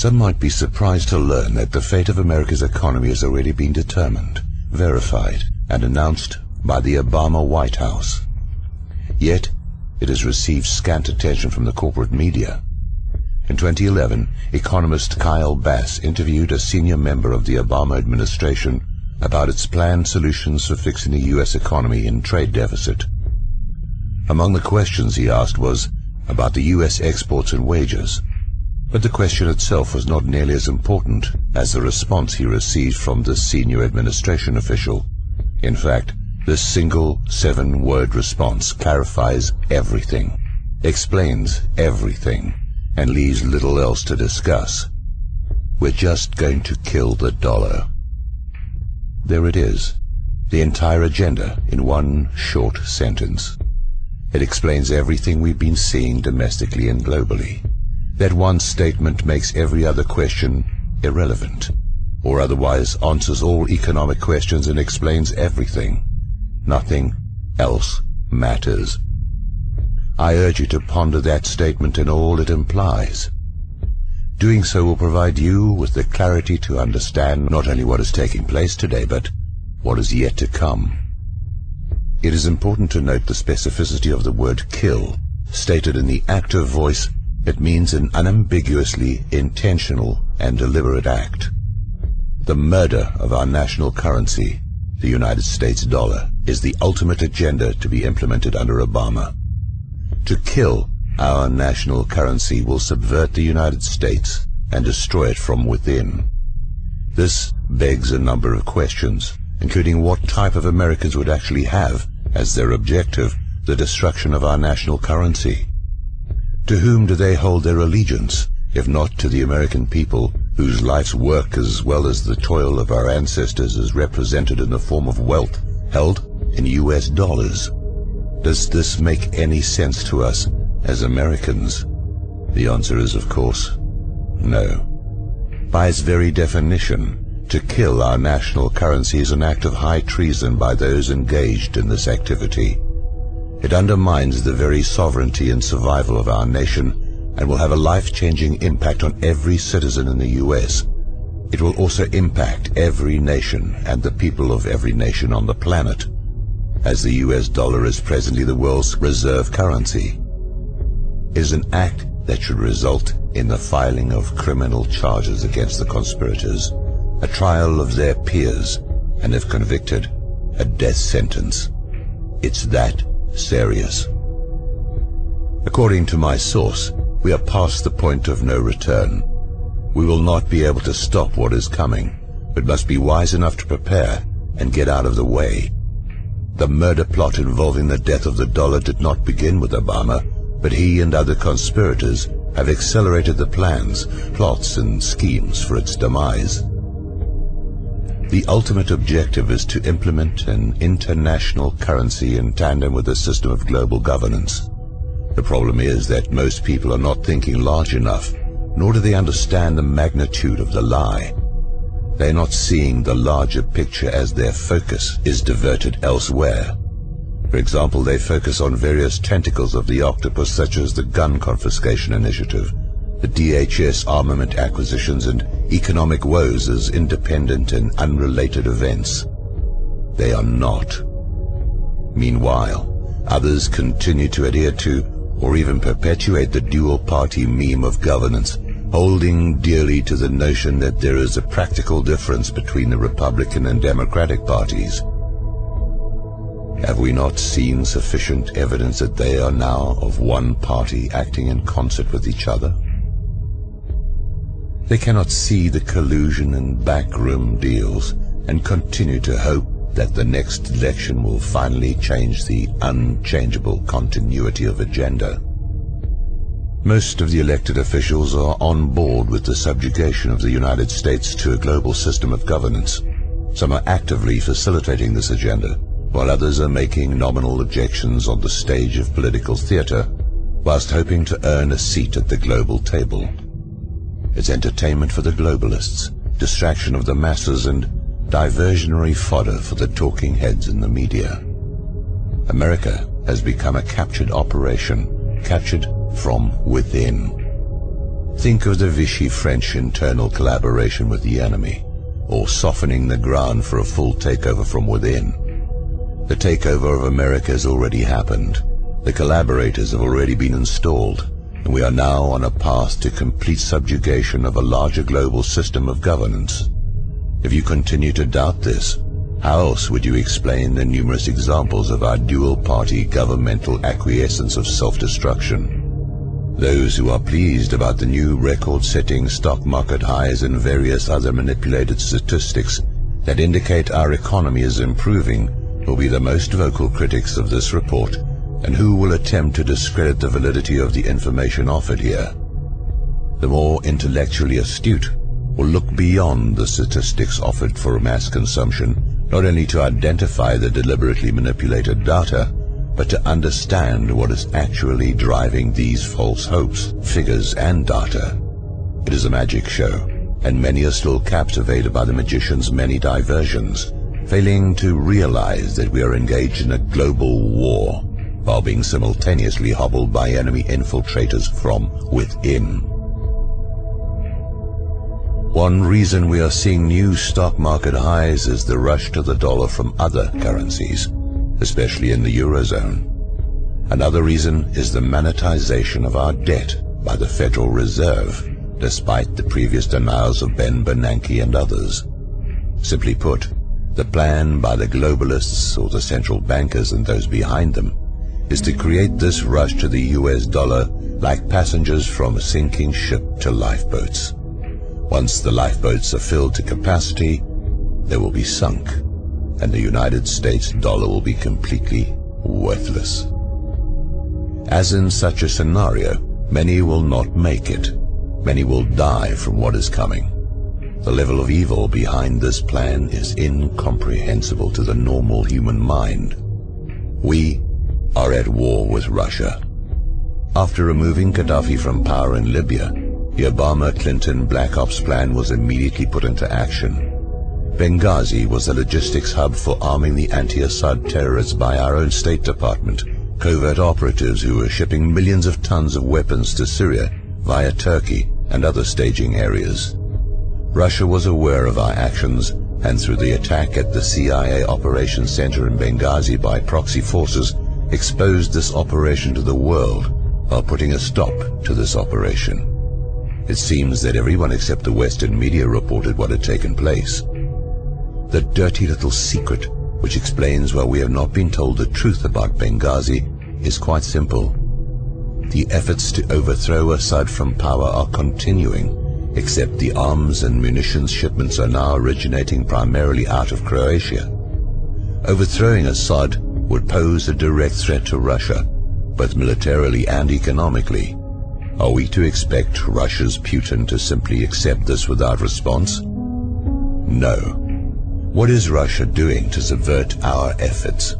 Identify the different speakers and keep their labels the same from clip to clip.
Speaker 1: Some might be surprised to learn that the fate of America's economy has already been determined, verified, and announced by the Obama White House. Yet, it has received scant attention from the corporate media. In 2011, economist Kyle Bass interviewed a senior member of the Obama administration about its planned solutions for fixing the U.S. economy and trade deficit. Among the questions he asked was about the U.S. exports and wages. But the question itself was not nearly as important as the response he received from the senior administration official. In fact, this single 7-word response clarifies everything, explains everything, and leaves little else to discuss. We're just going to kill the dollar. There it is, the entire agenda in one short sentence. It explains everything we've been seeing domestically and globally. That one statement makes every other question irrelevant, or otherwise answers all economic questions and explains everything. Nothing else matters. I urge you to ponder that statement and all it implies. Doing so will provide you with the clarity to understand not only what is taking place today, but what is yet to come. It is important to note the specificity of the word kill. Stated in the active voice, it means an unambiguously intentional and deliberate act. The murder of our national currency, the United States dollar, is the ultimate agenda to be implemented under Obama. To kill our national currency will subvert the United States and destroy it from within. This begs a number of questions, including what type of Americans would actually have as their objective the destruction of our national currency. To whom do they hold their allegiance, if not to the American people, whose life's work as well as the toil of our ancestors is represented in the form of wealth held in US dollars? Does this make any sense to us as Americans? The answer is, of course, no. By its very definition, to kill our national currency is an act of high treason by those engaged in this activity. It undermines the very sovereignty and survival of our nation and will have a life-changing impact on every citizen in the U.S. It will also impact every nation and the people of every nation on the planet, as the US dollar is presently the world's reserve currency. It is an act that should result in the filing of criminal charges against the conspirators, a trial of their peers, and if convicted, a death sentence. It's that serious. According to my source, we are past the point of no return. We will not be able to stop what is coming, but must be wise enough to prepare and get out of the way. The murder plot involving the death of the dollar did not begin with Obama, but he and other conspirators have accelerated the plans, plots, and schemes for its demise. The ultimate objective is to implement an international currency in tandem with a system of global governance. The problem is that most people are not thinking large enough, nor do they understand the magnitude of the lie. They are not seeing the larger picture as their focus is diverted elsewhere. For example, they focus on various tentacles of the octopus, such as the gun confiscation initiative, the DHS armament acquisitions, and economic woes as independent and unrelated events. They are not. Meanwhile, others continue to adhere to or even perpetuate the dual-party meme of governance, holding dearly to the notion that there is a practical difference between the Republican and Democratic parties. Have we not seen sufficient evidence that they are now of one party acting in concert with each other? They cannot see the collusion and backroom deals and continue to hope that the next election will finally change the unchangeable continuity of agenda. Most of the elected officials are on board with the subjugation of the United States to a global system of governance. Some are actively facilitating this agenda, while others are making nominal objections on the stage of political theater, whilst hoping to earn a seat at the global table. It's entertainment for the globalists, distraction of the masses, and diversionary fodder for the talking heads in the media. America has become a captured operation, captured from within. Think of the Vichy French internal collaboration with the enemy, or softening the ground for a full takeover from within. The takeover of America has already happened. The collaborators have already been installed, and we are now on a path to complete subjugation of a larger global system of governance. If you continue to doubt this, how else would you explain the numerous examples of our dual-party governmental acquiescence of self-destruction? Those who are pleased about the new record-setting stock market highs and various other manipulated statistics that indicate our economy is improving will be the most vocal critics of this report, and who will attempt to discredit the validity of the information offered here. The more intellectually astute will look beyond the statistics offered for mass consumption, not only to identify the deliberately manipulated data, but to understand what is actually driving these false hopes, figures, and data. It is a magic show, and many are still captivated by the magician's many diversions, failing to realize that we are engaged in a global war, while being simultaneously hobbled by enemy infiltrators from within. One reason we are seeing new stock market highs is the rush to the dollar from other currencies, especially in the Eurozone. Another reason is the monetization of our debt by the Federal Reserve, despite the previous denials of Ben Bernanke and others. Simply put, the plan by the globalists or the central bankers and those behind them is to create this rush to the US dollar like passengers from a sinking ship to lifeboats. Once the lifeboats are filled to capacity, they will be sunk, and the United States dollar will be completely worthless. As in such a scenario, many will not make it. Many will die from what is coming. The level of evil behind this plan is incomprehensible to the normal human mind. We are at war with Russia. After removing Gaddafi from power in Libya, the Obama-Clinton Black Ops plan was immediately put into action. Benghazi was the logistics hub for arming the anti-Assad terrorists by our own State Department, covert operatives who were shipping millions of tons of weapons to Syria via Turkey and other staging areas. Russia was aware of our actions, and through the attack at the CIA Operations Center in Benghazi by proxy forces, exposed this operation to the world while putting a stop to this operation. It seems that everyone except the Western media reported what had taken place. The dirty little secret which explains why we have not been told the truth about Benghazi is quite simple. The efforts to overthrow Assad from power are continuing, except the arms and munitions shipments are now originating primarily out of Croatia. Overthrowing Assad would pose a direct threat to Russia, both militarily and economically. Are we to expect Russia's Putin to simply accept this without response? No. What is Russia doing to subvert our efforts?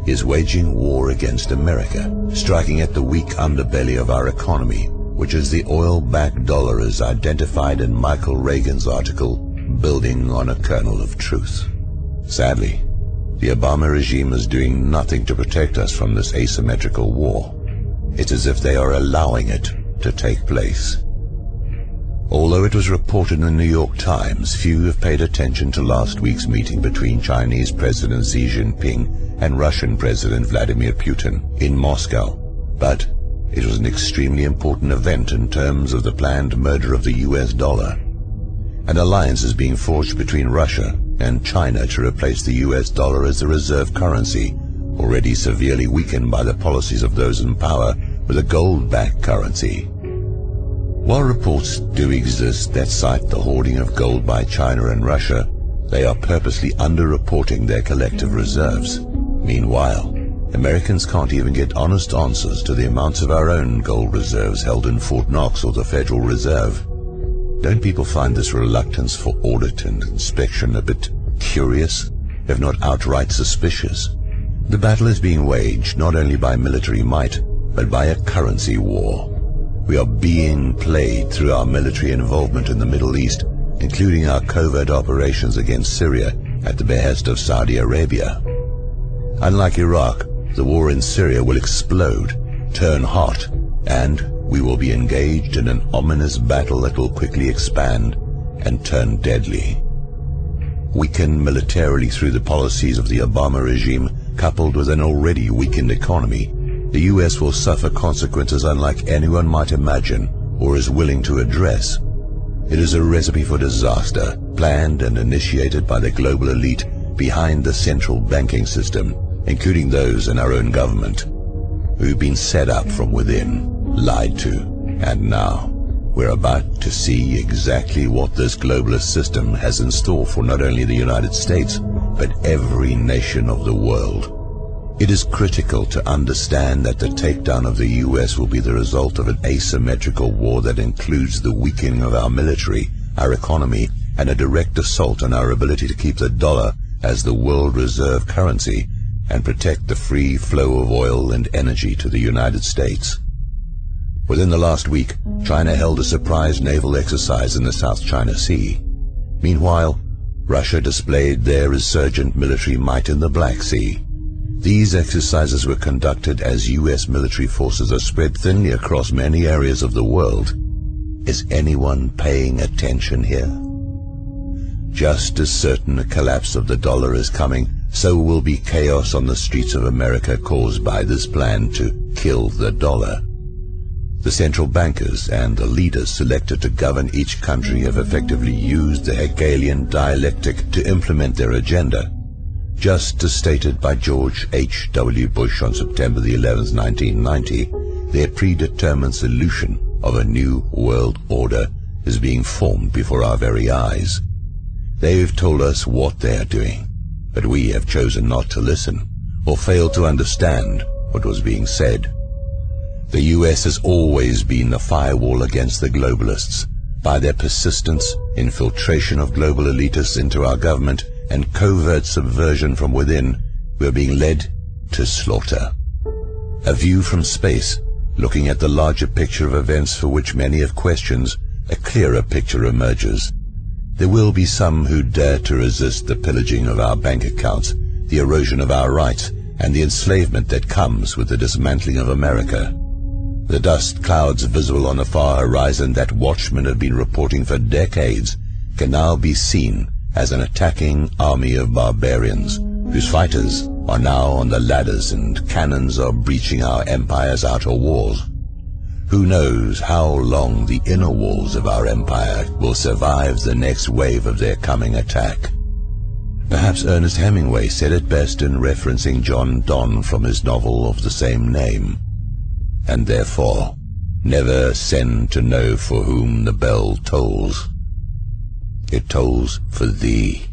Speaker 1: He is waging war against America, striking at the weak underbelly of our economy, which is the oil-backed dollar as identified in Michael Reagan's article, Building on a Kernel of Truth. Sadly, the Obama regime is doing nothing to protect us from this asymmetrical war. It's as if they are allowing it to take place. Although it was reported in the New York Times, few have paid attention to last week's meeting between Chinese President Xi Jinping and Russian President Vladimir Putin in Moscow. But it was an extremely important event in terms of the planned murder of the US dollar. An alliance is being forged between Russia and China to replace the US dollar as the reserve currency, already severely weakened by the policies of those in power, with a gold-backed currency. While reports do exist that cite the hoarding of gold by China and Russia, they are purposely underreporting their collective reserves. Meanwhile, Americans can't even get honest answers to the amounts of our own gold reserves held in Fort Knox or the Federal Reserve. Don't people find this reluctance for audit and inspection a bit curious, if not outright suspicious? The battle is being waged not only by military might, but by a currency war. We are being played through our military involvement in the Middle East, including our covert operations against Syria at the behest of Saudi Arabia. Unlike Iraq, the war in Syria will explode, turn hot, and we will be engaged in an ominous battle that will quickly expand and turn deadly. Weakened militarily through the policies of the Obama regime, coupled with an already weakened economy, the US will suffer consequences unlike anyone might imagine or is willing to address. It is a recipe for disaster, planned and initiated by the global elite behind the central banking system, including those in our own government, who've been set up from within, lied to, and now we're about to see exactly what this globalist system has in store for not only the United States, but every nation of the world. It is critical to understand that the takedown of the US will be the result of an asymmetrical war that includes the weakening of our military, our economy, and a direct assault on our ability to keep the dollar as the world reserve currency and protect the free flow of oil and energy to the United States. Within the last week, China held a surprise naval exercise in the South China Sea. Meanwhile, Russia displayed their resurgent military might in the Black Sea. These exercises were conducted as US military forces are spread thinly across many areas of the world. Is anyone paying attention here? Just as certain a collapse of the dollar is coming, so will be chaos on the streets of America caused by this plan to kill the dollar. The central bankers and the leaders selected to govern each country have effectively used the Hegelian dialectic to implement their agenda. Just as stated by George H.W. Bush on September the 11th, 1990, their predetermined solution of a new world order is being formed before our very eyes. They've told us what they are doing, but we have chosen not to listen or failed to understand what was being said. The US has always been the firewall against the globalists. By their persistence, infiltration of global elitists into our government, and covert subversion from within, we are being led to slaughter. A view from space, looking at the larger picture of events for which many have questions, a clearer picture emerges. There will be some who dare to resist the pillaging of our bank accounts, the erosion of our rights, and the enslavement that comes with the dismantling of America. The dust clouds visible on the far horizon that watchmen have been reporting for decades can now be seen as an attacking army of barbarians, whose fighters are now on the ladders and cannons are breaching our empire's outer walls. Who knows how long the inner walls of our empire will survive the next wave of their coming attack. Perhaps Ernest Hemingway said it best in referencing John Donne from his novel of the same name. And therefore, never send to know for whom the bell tolls. It tolls for thee.